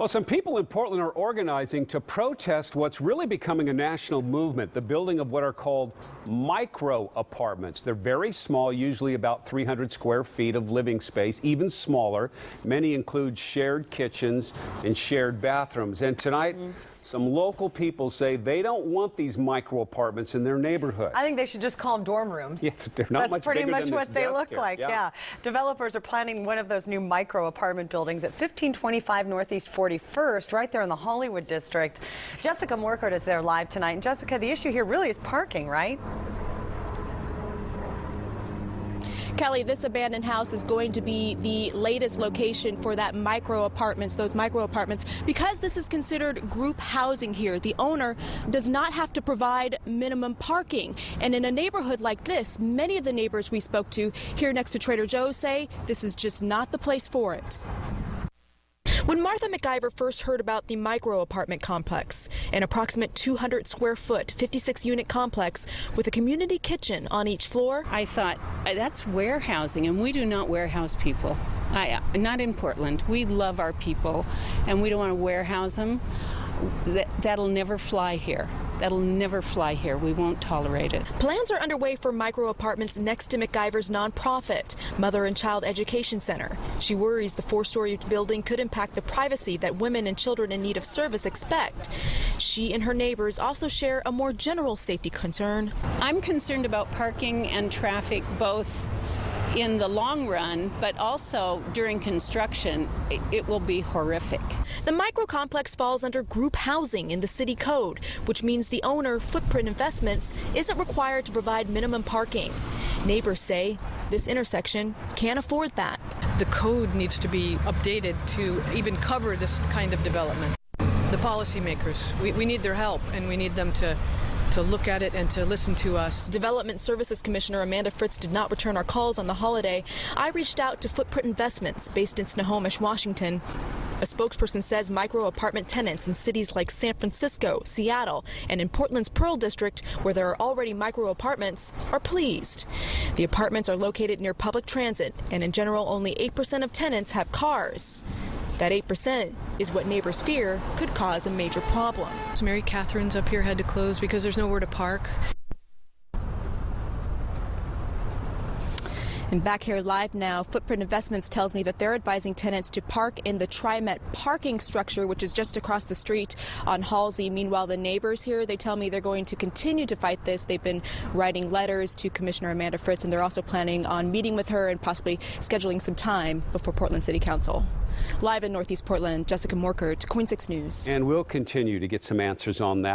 Well, some people in Portland are organizing to protest what's really becoming a national movement, the building of what are called micro apartments. They're very small, usually about 300 square feet of living space, even smaller. Many include shared kitchens and shared bathrooms. And tonight, some local people say they don't want these micro apartments in their neighborhood. I think they should just call them dorm rooms. Yeah, they're not That's much pretty bigger much than what this they desk look here. like. Yeah. Developers are planning one of those new micro apartment buildings at 1525 Northeast 41st, right there in the Hollywood district. Jessica Morkert is there live tonight. And Jessica, the issue here really is parking, right? Kelly, this abandoned house is going to be the latest location for those micro apartments, because this is considered group housing here. The owner does not have to provide minimum parking. And in a neighborhood like this, many of the neighbors we spoke to here next to Trader Joe's say this is just not the place for it. When Martha McIver first heard about the micro apartment complex, an approximate 200 square foot, 56 unit complex with a community kitchen on each floor, I thought, that's warehousing, and we do not warehouse people. Not in Portland. We love our people, and we don't want to warehouse them. That'll never fly here. That'll never fly here. We won't tolerate it. Plans are underway for micro apartments next to McIver's nonprofit, Mother and Child Education Center. She worries the four-story building could impact the privacy that women and children in need of service expect. She and her neighbors also share a more general safety concern. I'm concerned about parking and traffic both in the long run, but also during construction. It will be horrific. The micro complex falls under group housing in the city code, which means the owner, Footprint Investments, isn't required to provide minimum parking. Neighbors say this intersection can't afford that. The code needs to be updated to even cover this kind of development. The policymakers, we need their help, and we need them to look at it and to listen to us. Development Services Commissioner Amanda Fritz did not return our calls on the holiday. I reached out to Footprint Investments, based in Snohomish, Washington. A spokesperson says micro apartment tenants in cities like San Francisco, Seattle, and in Portland's Pearl District, where there are already micro apartments, are pleased. The apartments are located near public transit, and in general, only 8% of tenants have cars. That 8% is what neighbors fear could cause a major problem. Mary Catherine's up here had to close because there's nowhere to park. And back here live now, Footprint Investments tells me that they're advising tenants to park in the TriMet parking structure, which is just across the street on Halsey. Meanwhile, the neighbors here, they tell me they're going to continue to fight this. They've been writing letters to Commissioner Amanda Fritz, and they're also planning on meeting with her and possibly scheduling some time before Portland City Council. Live in Northeast Portland, Jessica Morkert, KOIN 6 News. And we'll continue to get some answers on that.